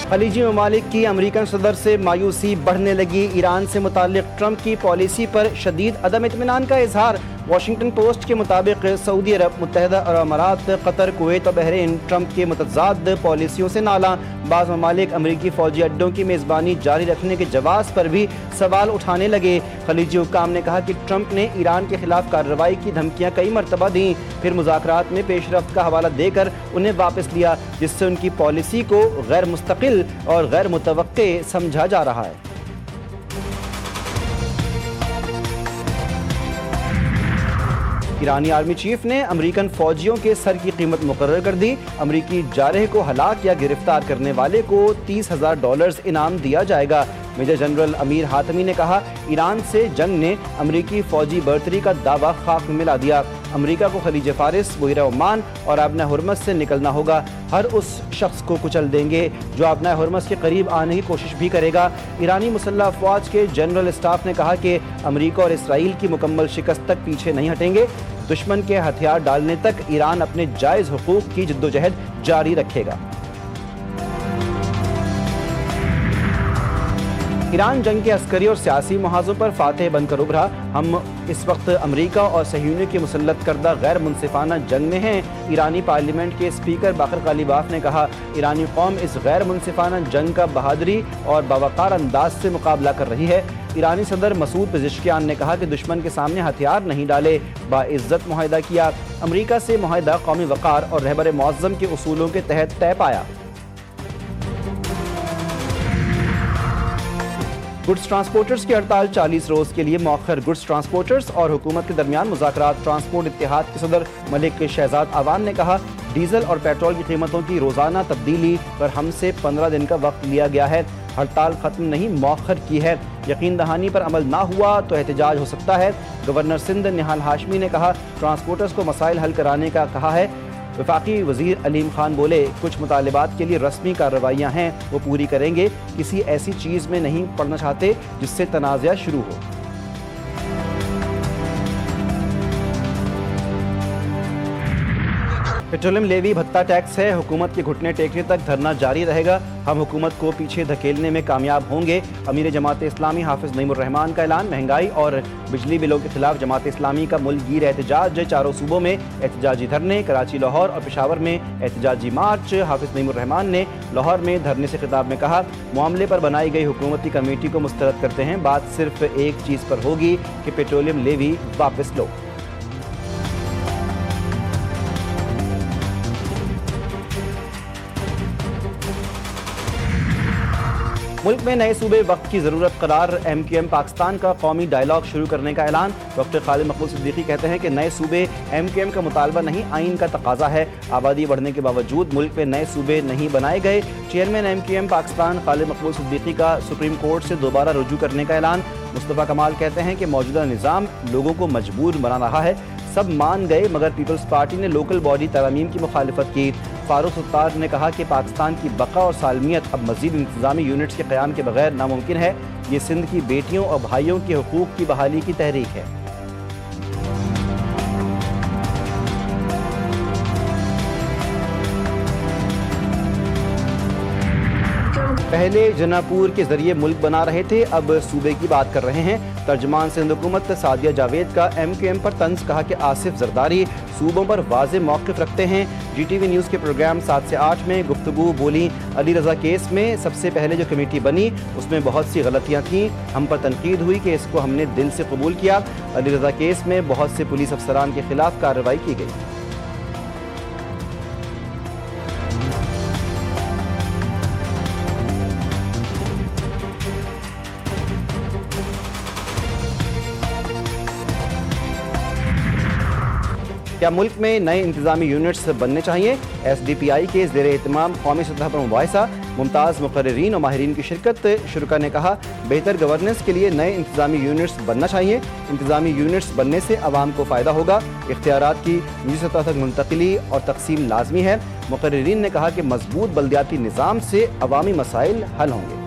खलीजी ममालिक की अमेरिकन सदर से मायूसी बढ़ने लगी। ईरान से मुताल्लिक ट्रंप की पॉलिसी पर शदीद अदम इत्मीनान का इजहार। वाशिंगटन पोस्ट के मुताबिक सऊदी अरब, मुत्तहदा अरब अमारात, कतर, कुवैत और बहरीन ट्रंप के मुतज़ाद पॉलिसियों से नाला। बाज़ ममालिक अमरीकी फ़ौजी अड्डों की मेज़बानी जारी रखने के जवाज़ पर भी सवाल उठाने लगे। खलीजी हुक्काम ने कहा कि ट्रंप ने ईरान के खिलाफ कार्रवाई की धमकियाँ कई मरतबा दी, फिर मुज़ाकरात में पेशरफ्त का हवाला देकर उन्हें वापस लिया, जिससे उनकी पॉलिसी को गैर मुस्तकिल और गैर मुतवक्के समझा जा रहा है। ईरानी आर्मी चीफ ने अमेरिकन फौजियों के सर की कीमत मुकर्रर कर दी। अमेरिकी जारह को हलाक या गिरफ्तार करने वाले को $30,000 इनाम दिया जाएगा। मेजर जनरल अमीर हातमी ने कहा, ईरान से जंग ने अमेरिकी फौजी बर्तरी का दावा खाक में मिला दिया। अमेरिका को खलीज फारिस, बुहरा ओमान और आबना हुर्मस से निकलना होगा। हर उस शख्स को कुचल देंगे जो आबना हुर्मस के करीब आने की कोशिश भी करेगा। ईरानी मुसल्लह अफवाज के जनरल स्टाफ ने कहा कि अमेरिका और इसराइल की मुकम्मल शिकस्त तक पीछे नहीं हटेंगे। दुश्मन के हथियार डालने तक ईरान अपने जायज़ हुकूक की जद्दोजहद जारी रखेगा। ईरान जंग के अस्करी और सियासी मुहाज़ों पर फातेह बनकर उभरा। हम इस वक्त अमेरिका और सहयूनियों की मुसल्लत करदा गैर मुनसिफाना जंग में हैं। ईरानी पार्लियामेंट के स्पीकर बाकर गालिबाफ ने कहा, ईरानी कौम इस गैर मुनसिफाना जंग का बहादुरी और बावकार अंदाज से मुकाबला कर रही है। ईरानी सदर मसूद पेज़ेश्कियान ने कहा कि दुश्मन के सामने हथियार नहीं डाले, बाइज़्ज़त मुआहदा किया। अमेरिका से मुआहदा कौमी वक़ार और रहबर मुअज़्ज़म के उसूलों के तहत तय पाया। गुड्स ट्रांसपोर्टर्स की हड़ताल 40 रोज़ के लिए मौखर। गुड्स ट्रांसपोर्टर्स और हुकूमत के दरमियान मुज़ाकरात। ट्रांसपोर्ट इत्तेहाद के सदर मलिक शहजाद आवान ने कहा, डीजल और पेट्रोल की कीमतों की रोज़ाना तब्दीली पर हमसे 15 दिन का वक्त लिया गया है। हड़ताल ख़त्म नहीं, मौखर की है। यकीन दहानी पर अमल ना हुआ तो एहतजाज हो सकता है। गवर्नर सिंध निहाल हाशमी ने कहा, ट्रांसपोर्टर्स को मसाइल हल कराने का कहा है। वफाकी वज़ीर अलीम खान बोले, कुछ मुतालिबात के लिए रस्मी कार्रवाइयाँ हैं, वो पूरी करेंगे। किसी ऐसी चीज़ में नहीं पड़ना चाहते जिससे तनाज़ा शुरू हो। पेट्रोलियम लेवी भत्ता टैक्स है, हुकूमत के घुटने टेकने तक धरना जारी रहेगा। हम हुकूमत को पीछे धकेलने में कामयाब होंगे। अमीर जमात इस्लामी हाफिज नईमुर रहमान का ऐलान। महंगाई और बिजली बिलों के खिलाफ जमात इस्लामी का मुल्कगीर एहतजाज। चारों सूबों में एहतजाजी धरने। कराची, लाहौर और पेशावर में एहतजाजी मार्च। हाफिज नईमुर रहमान ने लाहौर में धरने से खिताब में कहा, मामले पर बनाई गई हुकूमती कमेटी को मुस्तरद करते हैं। बात सिर्फ एक चीज़ पर होगी कि पेट्रोलियम लेवी वापस लो। मुल्क में नए सूबे वक्त की ज़रूरत करार। MQM पाकिस्तान का कौमी डायलॉग शुरू करने का ऐलान। डॉक्टर खालिद मकबूल सिद्दीकी कहते हैं कि नए सूबे MQM का मुतालबा नहीं, आइन का तकाजा है। आबादी बढ़ने के बावजूद मुल्क में नए सूबे नहीं बनाए गए। चेयरमैन MQM पाकिस्तान खालिद मकबूल सिद्दीकी का सुप्रीम कोर्ट से दोबारा रुजू करने का ऐलान। मुस्तफ़ा कमाल कहते हैं कि मौजूदा निज़ाम लोगों को मजबूर बना रहा है। सब मान गए मगर पीपल्स पार्टी ने लोकल बॉडी तरमीम की मुखालिफत की। फारूक सत्तार ने कहा कि पाकिस्तान की बका और सालमियत अब मज़ीद इंतज़ामी यूनिट्स के क़याम के बगैर नामुमकिन है। ये सिंध की बेटियों और भाइयों के हुकूक की बहाली की तहरीक है। पहले जनापुर के जरिए मुल्क बना रहे थे, अब सूबे की बात कर रहे हैं। तर्जमान सिंध हुकूमत सादिया जावेद का MQM पर तंज। कहा कि आसिफ जरदारी सूबों पर वाज़े मौक़िफ़ रखते हैं। GTV न्यूज़ के प्रोग्राम 7 से 8 में गुफ्तगू बोली, अली रज़ा केस में सबसे पहले जो कमेटी बनी उसमें बहुत सी गलतियाँ थीं। हम पर तनकीद हुई कि इसको हमने दिल से कबूल किया। अली रज़ा केस में बहुत से पुलिस अफसरान के खिलाफ कार्रवाई की गई। क्या मुल्क में नए इंतजामी यूनिट्स बनने चाहिए? SDPI के ज़ेर एहतमाम कौमी सतह पर मुबाहिसा। मुमताज़ मुक़र्रिरीन और माहिरीन की शिरकत। शुरका ने कहा, बेहतर गवर्नेंस के लिए नए इंतजामी यूनिट्स बनना चाहिए। इंतजामी यूनिट्स बनने से आवाम को फ़ायदा होगा। इख्तियारात की निजी सतह तक मुंतकिली और तकसीम लाजमी है। मुक़र्रिरीन ने कहा कि मजबूत बल्दियाती निज़ाम से अवामी मसाइल हल होंगे।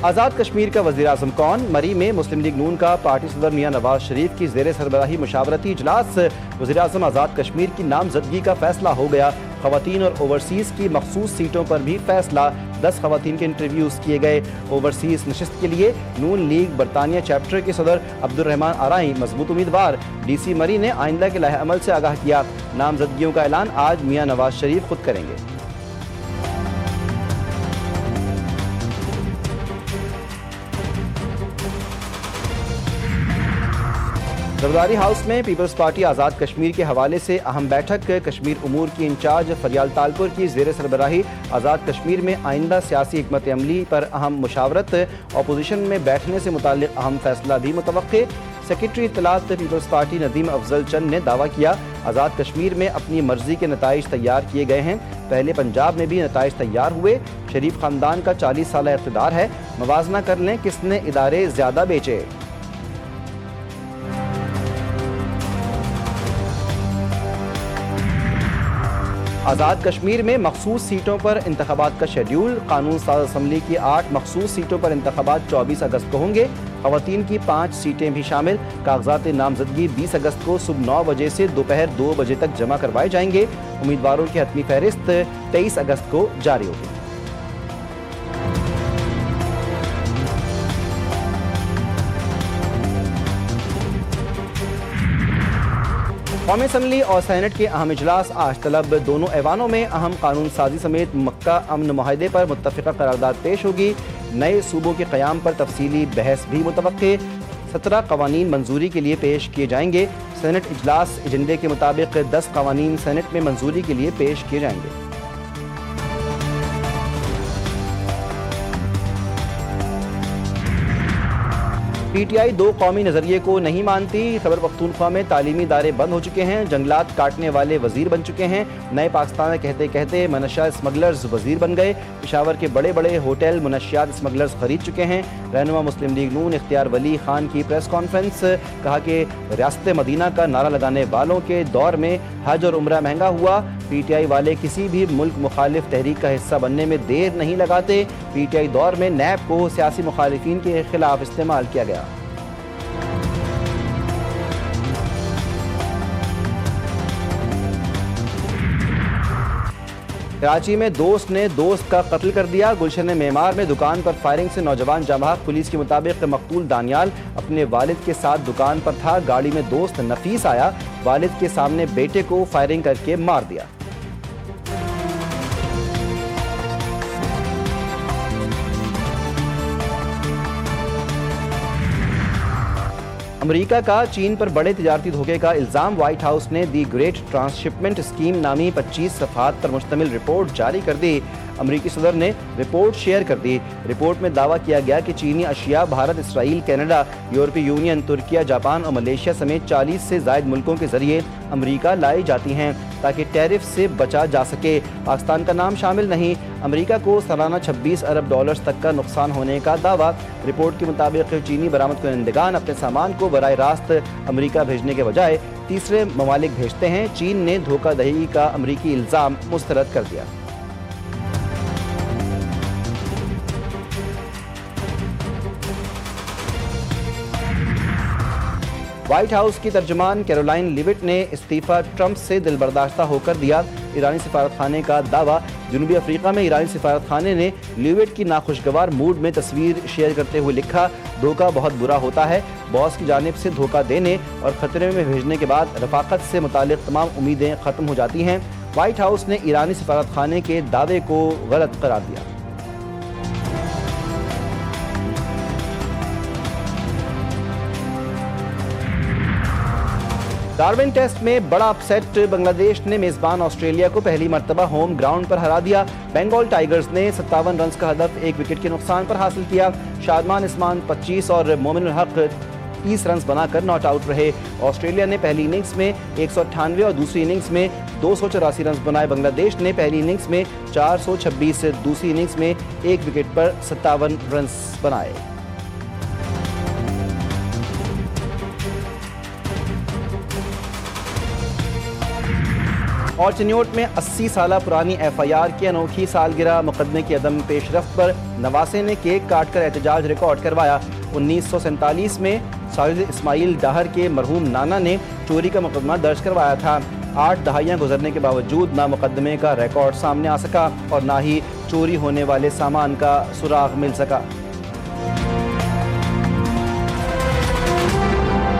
आज़ाद कश्मीर का वज़ीर आज़म कौन? मरी में मुस्लिम लीग नून का पार्टी सदर मियां नवाज शरीफ की ज़ेर सरबराही मुशावरती इजलास। वज़ीर आज़म आज़ाद कश्मीर की नामजदगी का फैसला हो गया। ख़वातीन और ओवरसीज़ की मखसूस सीटों पर भी फैसला। 10 ख़वातीन के इंटरव्यूज़ किए गए। ओवरसीज़ नशिस्त के लिए नून लीग बरतानिया चैप्टर के सदर अब्दुर्रहमान आराई मजबूत उम्मीदवार। DC मरी ने आइंदा के लाहे अमल से आगाह किया। नामजदगियों का ऐलान आज मियां नवाज शरीफ खुद करेंगे। जरदारी हाउस में पीपल्स पार्टी आज़ाद कश्मीर के हवाले से अहम बैठक। कश्मीर उमूर की इंचार्ज फरियाल तालपुर की ज़ेर सरबराही आज़ाद कश्मीर में आइंदा सियासी हिकमत अमली पर अहम मुशावरत। अपोजिशन में बैठने से मुताल्लिक़ अहम फैसला भी मुतवक्के। सेक्रेटरी इत्तलात पीपल्स पार्टी नदीम अफजल चंद ने दावा किया, आज़ाद कश्मीर में अपनी मर्जी के नताइज तैयार किए गए हैं। पहले पंजाब में भी नताइज तैयार हुए। शरीफ ख़ानदान का 40 साल इक़्तिदार है। मवाजना कर लें किसने इदारे ज़्यादा बेचे। आज़ाद कश्मीर में मखसूस सीटों पर इंतखाबात का शेड्यूल। कानून साज असम्बली की 8 मखसूस सीटों पर इंतखाबात 24 अगस्त को होंगे। ख़वातीन की 5 सीटें भी शामिल। कागजात नामजदगी 20 अगस्त को सुबह 9 बजे से दोपहर 2 बजे तक जमा करवाए जाएंगे। उम्मीदवारों की हतमी फहरिस्त 23 अगस्त को जारी होगी। कौमी असम्बली और सेनेट के अहम इजलास आज तलब। दोनों ऐवानों में अहम कानून साजी समेत मक्का अमन मुआहदे पर मुत्तफ़िक़ा करारदाद पेश होगी। नए सूबों के क़याम पर तफसीली बहस भी मुतवक्के। 17 कवानीन मंजूरी के लिए पेश किए जाएंगे। सेनेट इजलास एजेंडे के मुताबिक 10 कवानीन सेनेट में मंजूरी के लिए पेश किए जाएंगे। PTI 2 कौमी नज़रिए को नहीं मानती। खैबर पख्तूनख्वा में तालीमी इदारे बंद हो चुके हैं। जंगलात काटने वाले वजीर बन चुके हैं। नए पाकिस्तान में कहते कहते मनशियात स्मगलर्स वजीर बन गए। पेशावर के बड़े बड़े होटल मनशियात स्मगलर्स खरीद चुके हैं। रहनुमा मुस्लिम लीग नून इख्तियार वली खान की प्रेस कॉन्फ्रेंस। कहा कि रियासत मदीना का नारा लगाने वालों के दौर में हज और उम्रा महंगा हुआ। PTI वाले किसी भी मुल्क मुखालिफ तहरीक का हिस्सा बनने में देर नहीं लगाते। PTI दौर में नैब को सियासी मुखालिफिन के खिलाफ इस्तेमाल किया गया। कराची में दोस्त ने दोस्त का कत्ल कर दिया। गुलशन मेमार में दुकान पर फायरिंग से नौजवान जाँ बहक। पुलिस के मुताबिक मकतूल दानियाल अपने वालिद के साथ दुकान पर था। गाड़ी में दोस्त नफीस आया, वालिद के सामने बेटे को फायरिंग करके मार दिया। अमेरिका का चीन पर बड़े तिजारती धोखे का इल्ज़ाम। व्हाइट हाउस ने दी ग्रेट ट्रांसशिपमेंट स्कीम नामी 25 सफ़हात पर मुश्तमिल रिपोर्ट जारी कर दी। अमेरिकी सदर ने रिपोर्ट शेयर कर दी। रिपोर्ट में दावा किया गया कि चीनी अशिया भारत, इसराइल, कनाडा, यूरोपीय यूनियन, तुर्किया, जापान और मलेशिया समेत 40 से ज़ायद मुल्कों के जरिए अमेरिका लाई जाती हैं ताकि टैरिफ से बचा जा सके। पाकिस्तान का नाम शामिल नहीं। अमेरिका को सालाना 26 अरब डॉलर्स तक का नुकसान होने का दावा। रिपोर्ट के मुताबिक चीनी बरामद कुनंदगान अपने सामान को बराह रास्त अमेरिका भेजने के बजाय तीसरे ममालिक भेजते हैं। चीन ने धोखाधड़ी का अमेरिकी इल्ज़ाम मुस्तरद कर दिया। व्हाइट हाउस की तर्जुमान कैरोलाइन लिविट ने इस्तीफा ट्रंप से दिलबर्दाश्ता होकर दिया। ईरानी सिफारतखाने का दावा। जनूबी अफ्रीका में ईरानी सिफारतखाने ने लिविट की नाखुशगवार मूड में तस्वीर शेयर करते हुए लिखा, धोखा बहुत बुरा होता है। बॉस की जानिब से धोखा देने और खतरे में भेजने के बाद रफाकत से मुतालिक तमाम उम्मीदें ख़त्म हो जाती हैं। व्हाइट हाउस ने ईरानी सिफारतखाने के दावे को गलत करार दिया। डार्विन टेस्ट में बड़ा अपसेट। बांग्लादेश ने मेजबान ऑस्ट्रेलिया को पहली मरतबा होम ग्राउंड पर हरा दिया। बंगाल टाइगर्स ने 57 रन का हदफ 1 विकेट के नुकसान पर हासिल किया। शादमान इस्मान 25 और मोमिनुल हक 30 रन बनाकर नॉट आउट रहे। ऑस्ट्रेलिया ने पहली इनिंग्स में 198 और दूसरी इनिंग्स में 284 रन बनाए। बांग्लादेश ने पहली इनिंग्स में 426, दूसरी इनिंग्स में 1 विकेट पर 57 रन बनाए। और चिन्योट में 80 साल पुरानी FIR की अनोखी सालगिरह मुकदमे की अदम पेशरफ्त पर नवासे ने केक काटकर एहतजाज रिकॉर्ड करवाया। 1947 में साजिद इस्माइल डाहर के मरहूम नाना ने चोरी का मुकदमा दर्ज करवाया था। 8 दहाइयाँ गुजरने के बावजूद ना मुकदमे का रिकॉर्ड सामने आ सका और ना ही चोरी होने वाले सामान का सुराग मिल सका।